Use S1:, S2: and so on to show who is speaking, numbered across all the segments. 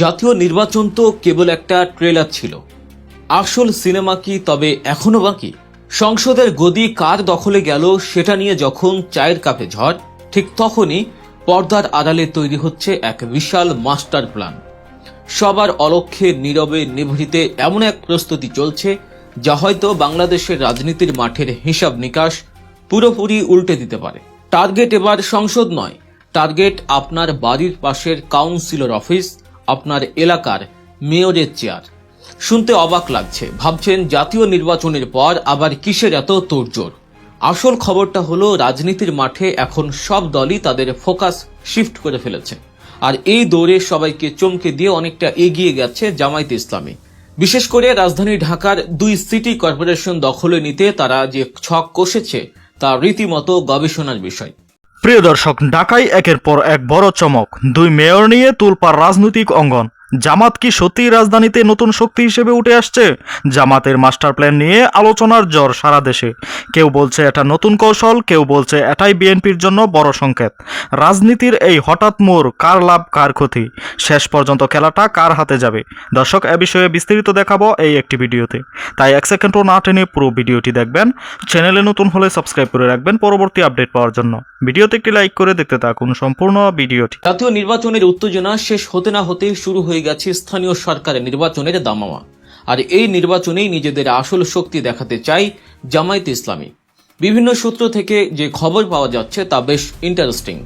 S1: জাতীয় নির্বাচন তো কেবল একটা ট্রেলার ছিল, আসল সিনেমা কি তবে এখনো বাকি? সংসদের গদি কার দখলে গেল সেটা নিয়ে যখন চায়ের কাপে ঝড়, ঠিক তখনই পর্দার আড়ালে তৈরি হচ্ছে এক বিশাল মাস্টার প্ল্যান। সবার অলক্ষ্যে নীরবে নিভৃতে এমন এক প্রস্তুতি চলছে যা হয়তো বাংলাদেশের রাজনীতির মাঠের হিসাব নিকাশ পুরোপুরি উল্টে দিতে পারে। টার্গেট এবার সংসদ নয়, টার্গেট আপনার বাড়ির পাশের কাউন্সিলর অফিস, আপনার এলাকার মেয়রের চেয়ার। শুনতে অবাক লাগছে, ভাবছেন জাতীয় নির্বাচনের পর আবার কিসের এত তোড়জোড়? আসল খবরটা হলো রাজনীতির মাঠে এখন সব দলই তাদের ফোকাস শিফট করে ফেলেছে, আর এই দৌড়ে সবাইকে চমকে দিয়ে অনেকটা এগিয়ে গেছে জামায়াতে ইসলামী। বিশেষ করে রাজধানী ঢাকার 2 সিটি কর্পোরেশন দখলে নিতে তারা যে ছক কষেছে তা রীতিমতো গবেষণার বিষয়।
S2: প্রিয় দর্শক, ঢাকায় একের পর এক বড় চমক, 2 মেয়র নিয়ে তোলপাড় রাজনৈতিক অঙ্গন। জামাত কি সত্যিই রাজধানীতে নতুন শক্তি হিসেবে উঠে আসছে? জামাতের মাস্টার প্ল্যান নিয়ে আলোচনার ঝড় সারা দেশে। কেউ বলছে এটা নতুন কৌশল, কেউ বলছে এটাই বিএনপির জন্য বড় সংকেত। রাজনীতির এই হঠাৎ মোড়, কার লাভ কার ক্ষতি, শেষ পর্যন্ত খেলাটা কার হাতে যাবে? দর্শক, এ বিষয়ে বিস্তারিত দেখাবো এই একটি ভিডিওতে, তাই 1 সেকেন্ডও না টেনে পুরো ভিডিওটি দেখবেন। চ্যানেলে নতুন হলে সাবস্ক্রাইব করে রাখবেন পরবর্তী আপডেট পাওয়ার জন্য। ভিডিওতে একটি লাইক করে দেখতে থাকুন সম্পূর্ণ ভিডিওটি।
S1: জাতীয় নির্বাচনের উত্তেজনা শেষ হতে না হতেই শুরু হয়ে গেছে স্থানীয় সরকারের নির্বাচনের দামামা। আর এই নির্বাচনেই নিজেদের আসল শক্তি দেখাতে চাই জামায়াতে ইসলামী। বিভিন্ন সূত্র থেকে যে খবর পাওয়া যাচ্ছে তা বেশ ইন্টারেস্টিং।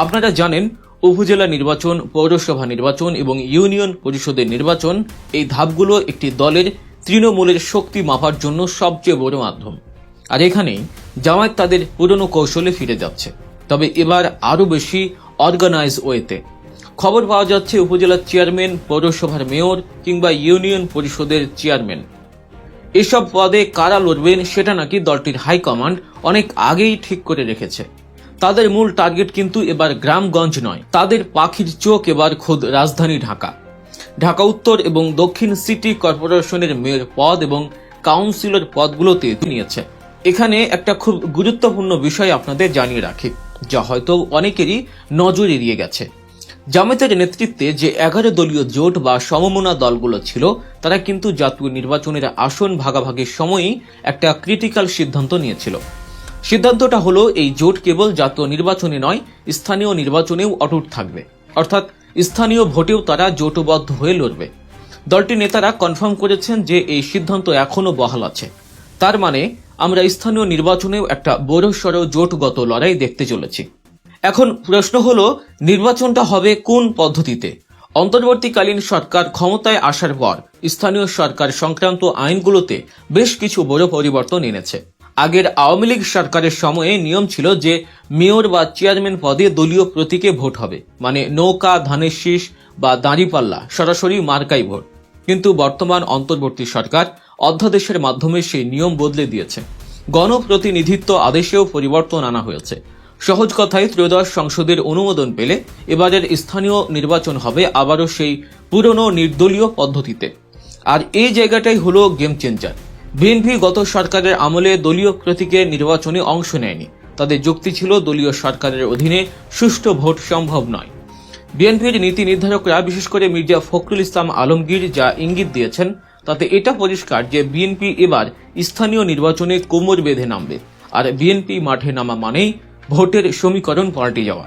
S1: আপনারা জানেন, উপজেলা নির্বাচন, পৌরসভা নির্বাচন এবং ইউনিয়ন পরিষদের নির্বাচন, এই ধাপগুলো একটি দলের তৃণমূলের শক্তি মাপার জন্য সবচেয়ে বড় মাধ্যম। আর এখানেই জামায়াত তাদের পুরনো কৌশলে ফিরে যাচ্ছে, তবে এবার আরও বেশি অর্গানাইজ ওয়েতে। খবর পাওয়া যাচ্ছে উপজেলার চেয়ারম্যান, পৌরসভার মেয়র কিংবা ইউনিয়ন পরিষদের চেয়ারম্যান, এসব পদে কারা লড়বেন সেটা নাকি দলটির হাইকমান্ড অনেক আগেই ঠিক করে রেখেছে। তাদের মূল টার্গেট কিন্তু এবার গ্রামগঞ্জ নয়, তাদের পাখির চোখ এবার খোদ রাজধানী ঢাকা। ঢাকা উত্তর এবং দক্ষিণ সিটি কর্পোরেশনের মেয়র পদ এবং কাউন্সিলর পদগুলোতে নিয়েছে। এখানে একটা খুব গুরুত্বপূর্ণ বিষয় আপনাদের জানিয়ে রাখি, যা হয়তো অনেকেরই নজর এড়িয়ে গেছে। জামায়াতের নেতৃত্বে যে 11 দলীয় জোট বা সমমনা দলগুলো ছিল, তারা কিন্তু জাতীয় নির্বাচনের আসন ভাগাভাগির সময়ই একটা ক্রিটিক্যাল সিদ্ধান্ত নিয়েছিল। সিদ্ধান্তটা হলো এই জোট কেবল জাতীয় নির্বাচনে নয়, স্থানীয় নির্বাচনেও অটুট থাকবে, অর্থাৎ স্থানীয় ভোটেও তারা জোটবদ্ধ হয়ে লড়বে। দলটির নেতারা কনফার্ম করেছেন যে এই সিদ্ধান্ত এখনও বহাল আছে। তার মানে আমরা স্থানীয় নির্বাচনেও একটা বড়সড় জোটগত লড়াই দেখতে চলেছি। এখন প্রশ্ন হলো, নির্বাচনটা হবে কোন পদ্ধতিতে? অন্তর্বর্তীকালীন সরকার ক্ষমতায় আসার পর স্থানীয় সরকার সংক্রান্ত আইনগুলোতে বেশ কিছু বড় পরিবর্তন এনেছে। আগের আওয়ামী লীগ সরকারের সময়ে নিয়ম ছিল যে মেয়র বা চেয়ারম্যান পদে দলীয় প্রতীকে ভোট হবে, মানে নৌকা, ধানের শীষ বা দাঁড়িপাল্লা, সরাসরি মার্কাই ভোট। কিন্তু বর্তমান অন্তর্বর্তী সরকার অধ্যাদেশের মাধ্যমে সেই নিয়ম বদলে দিয়েছে। গণপ্রতিনিধিত্ব আদেশেও পরিবর্তন আনা হয়েছে। সহজ কথায়, ত্রয়োদশ সংসদের অনুমোদন পেলে এবারের স্থানীয় নির্বাচন হবে আবারও সেই পুরনো নির্দলীয় পদ্ধতিতে। আর এই জায়গাটাই হলো গেম চেঞ্জার। বিএনপি গত সরকারের আমলে দলীয় প্রতীকে নির্বাচনে অংশ নেয়নি। তাদের যুক্তি ছিল দলীয় সরকারের অধীনে সুষ্ঠু ভোট সম্ভব নয়। বিএনপির নীতি নির্ধারকরা, বিশেষ করে মির্জা ফখরুল ইসলাম আলমগীর যা ইঙ্গিত দিয়েছেন তাতে এটা পরিষ্কার যে বিএনপি এবার স্থানীয় নির্বাচনে কোমর বেঁধে নামবে। আর বিএনপি মাঠে নামা মানেই ভোটের সমীকরণ পাল্টে যাওয়া।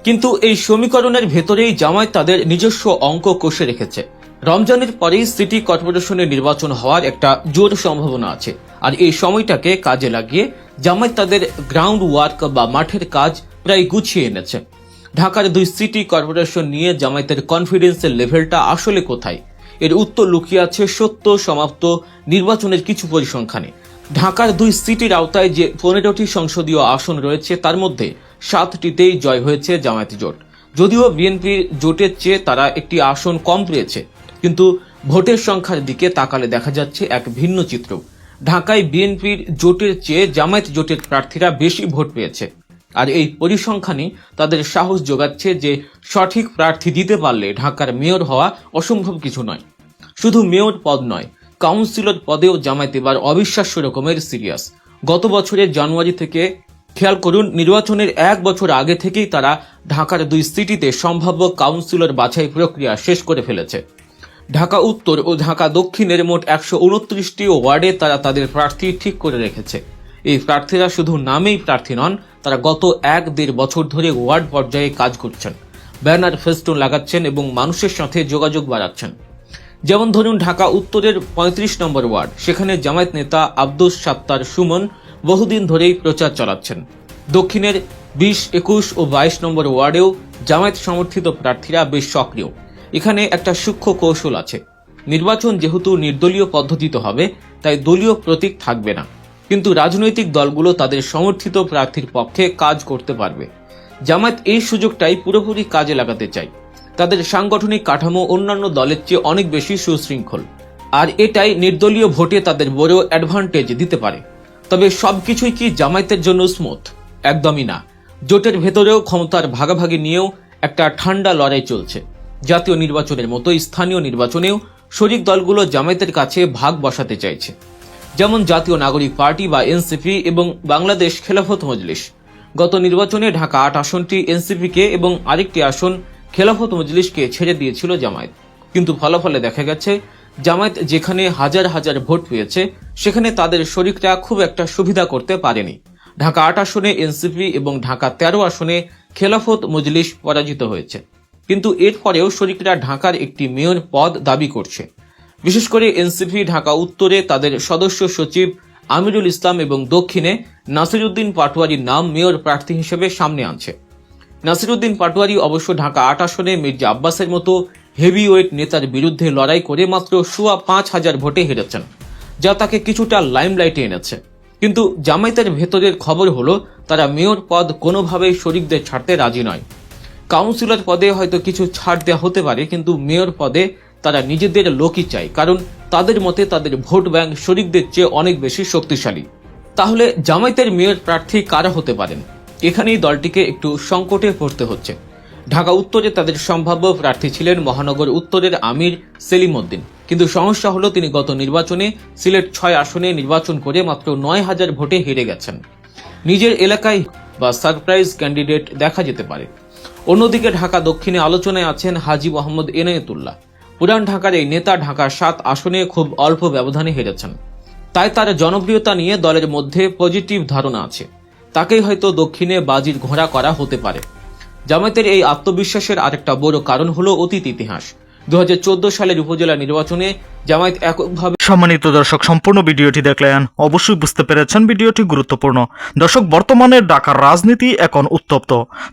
S1: কিন্তু এই সমীকরণের ভেতরেই জামায়াত তাদের নিজস্ব অঙ্ক কষে রেখেছে। রমজানের পরেই সিটি কর্পোরেশনের নির্বাচন হওয়ার একটা জোর সম্ভাবনা আছে, আর এই সময়টাকে কাজে লাগিয়ে জামায়াত তাদের গ্রাউন্ড ওয়ার্ক বা মাঠের কাজ প্রায় গুছিয়ে এনেছে। ঢাকার 2 সিটি কর্পোরেশন নিয়ে জামায়াতের কনফিডেন্সের লেভেলটা আসলে কোথায়? এর উত্তর লুকিয়ে আছে সত্য সমাপ্ত নির্বাচনের কিছু পরিসংখ্যানে। ঢাকার 2 সিটির আওতায় যে 15টি সংসদীয় আসন রয়েছে, তার মধ্যে 7টিতেই জয় হয়েছে জামায়াত জোট। যদিও বিএনপির জোটের চেয়ে তারা একটি আসন কম পেয়েছে, কিন্তু ভোটের সংখ্যার দিকে তাকালে দেখা যাচ্ছে এক ভিন্ন চিত্র। ঢাকায় বিএনপির জোটের চেয়ে জামায়াত জোটের প্রার্থীরা বেশি ভোট পেয়েছে। আর এই পরিসংখ্যানই তাদের সাহস যোগাচ্ছে যে সঠিক প্রার্থী দিতে পারলে ঢাকার মেয়র হওয়া অসম্ভব কিছু নয়। শুধু মেয়র পদ নয়, কাউন্সিলর পদেও জামায়াত এবার অবিশ্বাস্য রকমের সিরিয়াস। গত বছরের জানুয়ারি থেকে খেয়াল করুন, নির্বাচনের 1 বছর আগে থেকেই তারা ঢাকার 2 সিটিতে সম্ভাব্য কাউন্সিলর বাছাই প্রক্রিয়া শেষ করে ফেলেছে। ঢাকা উত্তর ও ঢাকা দক্ষিণের মোট 129টি ওয়ার্ডে তারা তাদের প্রার্থী ঠিক করে রেখেছে। এই প্রার্থীরা শুধু নামেই প্রার্থী নন, তারা গত 1-1.5 বছর ধরে ওয়ার্ড পর্যায়ে কাজ করছেন, ব্যানার ফেস্টুন লাগাচ্ছেন এবং মানুষের সাথে যোগাযোগ বাড়াচ্ছেন। যেমন ধরুন, ঢাকা উত্তরের 35 নম্বর ওয়ার্ড, সেখানে জামায়াত নেতা আব্দুস সাত্তার সুমন বহুদিন ধরেই প্রচার চালাচ্ছেন। দক্ষিণের 20, 21 ও 22 নম্বর ওয়ার্ডেও জামায়াত সমর্থিত প্রার্থীরা বেশ সক্রিয়। এখানে একটা সূক্ষ্ম কৌশল আছে। নির্বাচন যেহেতু নির্দলীয় পদ্ধতিতে হবে, তাই দলীয় প্রতীক থাকবে না, কিন্তু রাজনৈতিক দলগুলো তাদের সমর্থিত প্রার্থীর পক্ষে কাজ করতে পারবে। জামায়াত এই সুযোগটাই পুরোপুরি কাজে লাগাতে চায়। তাদের সাংগঠনিক কাঠামো অন্যান্য দলের চেয়ে অনেক বেশি সুশৃঙ্খল, আর এটাই নির্দলীয় ভোটে তাদের বড় অ্যাডভান্টেজ দিতে পারে। তবে সবকিছুই কি জামায়াতের জন্য স্মুথ? একদমই না। জোটের ভেতরেও ক্ষমতার ভাগাভাগি নিয়েও একটা ঠান্ডা লড়াই চলছে। জাতীয় নির্বাচনের মতো স্থানীয় নির্বাচনেও শরিক দলগুলো জামায়াতের কাছে ভাগ বসাতে চাইছে। যেমন জাতীয় নাগরিক পার্টি বা এনসিপি এবং বাংলাদেশ খেলাফত মজলিস। গত নির্বাচনে ঢাকা 8 আসনটি এনসিপিকে এবং আরেকটি আসন খেলাফত মজলিসকে ছেড়ে দিয়েছিল জামায়াত। কিন্তু ফলাফলে দেখা গেছে, জামায়াত যেখানে হাজার হাজার ভোট পেয়েছে, সেখানে তাদের শরিকরা খুব একটা সুবিধা করতে পারেনি। ঢাকা 8 আসনে এনসিপি এবং ঢাকা 13 আসনে খেলাফত মজলিস পরাজিত হয়েছে। কিন্তু এরপরেও শরিকরা ঢাকার একটি মেয়র পদ দাবি করছে। বিশেষ করে এনসিপি ঢাকা উত্তরে তাদের সদস্য সচিব আমিরুল ইসলাম এবং দক্ষিণে নাসিরউদ্দিন পাটোয়ারির নাম মেয়র প্রার্থী হিসেবে সামনে আনছে। নাসিরউদ্দিন পাটোয়ারি অবশ্য ঢাকা 8 আসনে মির্জা আব্বাসের মতো হেভিওয়েট নেতার বিরুদ্ধে লড়াই করে মাত্র 5,500 ভোটে হেরেছেন, যা তাকে কিছুটা লাইমলাইটে এনেছে। কিন্তু জামায়াতের ভেতরের খবর হলো, তারা মেয়র পদ কোনোভাবেই শরিকদের ছাড়তে রাজি নয়। কাউন্সিলর পদে হয়তো কিছু ছাড় দেওয়া হতে পারে, কিন্তু মেয়র পদে তারা নিজেদের লোকই চায়, কারণ তাদের মতে তাদের ভোট ব্যাংক শরিকদের চেয়ে অনেক বেশি শক্তিশালী। তাহলে জামায়াতের মেয়র প্রার্থী কারা হতে পারেন? এখানেই দলটিকে একটু সংকটে পড়তে হচ্ছে। ঢাকা উত্তরে তাদের সম্ভাব্য প্রার্থী ছিলেন মহানগর উত্তরের আমির সেলিম উদ্দিন, কিন্তু সমস্যা হলো তিনি গত নির্বাচনে সিলেট 6 আসনে নির্বাচন করে মাত্র 9,000 ভোটে হেরে গেছেন। নিজের এলাকায় বা সারপ্রাইজ ক্যান্ডিডেট দেখা যেতে পারে। অন্যদিকে ঢাকা দক্ষিণে আলোচনায় আছেন হাজী মোহাম্মদ এনায়েতুল্লাহ। পুরান ঢাকার এই নেতা ঢাকা 7 আসনে খুব অল্প ব্যবধানে হেরেছেন, তাই তার জনপ্রিয়তা নিয়ে দলের মধ্যে পজিটিভ ধারণা আছে। তাকেই হয়তো দক্ষিণে বাজির ঘোড়া করা হতে পারে। জামায়াতের এই আত্মবিশ্বাসের আরেকটা বড় কারণ হলো অতীত ইতিহাস। 2014 সালের উপজেলা নির্বাচনে জামায়াত এককভাবে।
S2: সম্মানিত দর্শক, সম্পূর্ণ ভিডিওটি দেখলেন, অবশ্যই বুঝতে পেরেছেন ভিডিওটি গুরুত্বপূর্ণ। দর্শক, বর্তমানে ঢাকার রাজনীতি এখন উত্তপ্ত।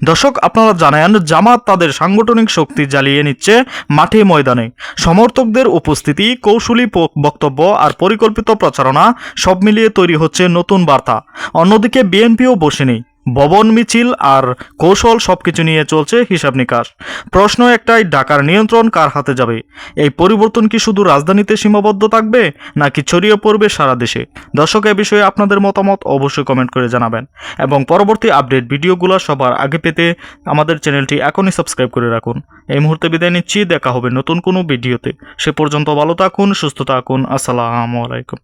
S2: দর্শক, আপনারা জানেন জামাত তাদের সাংগঠনিক শক্তি জ্বালিয়ে নিচ্ছে মাঠে ময়দানে। সমর্থকদের উপস্থিতি, কৌশলী বক্তব্য আর পরিকল্পিত প্রচারণা সব মিলিয়ে তৈরি হচ্ছে নতুন বার্তা। অন্যদিকে বিএনপিও বসেনি। ভবন মিছিল আর কৌশল সবকিছু নিয়ে চলছে হিসাব নিকাশ। প্রশ্ন একটাই, ঢাকার নিয়ন্ত্রণ কার হাতে যাবে? এই পরিবর্তন কি শুধু রাজধানীতে সীমাবদ্ধ থাকবে, নাকি ছড়িয়ে পড়বে সারা দেশে? দর্শক, এ বিষয়ে আপনাদের মতামত অবশ্যই কমেন্ট করে জানাবেন, এবং পরবর্তী আপডেট ভিডিওগুলো সবার আগে পেতে আমাদের চ্যানেলটি এখনই সাবস্ক্রাইব করে রাখুন। এই মুহূর্তে বিদায় নিচ্ছি, দেখা হবে নতুন কোনো ভিডিওতে। সে পর্যন্ত ভালো থাকুন, সুস্থ থাকুন। আসসালামু আলাইকুম।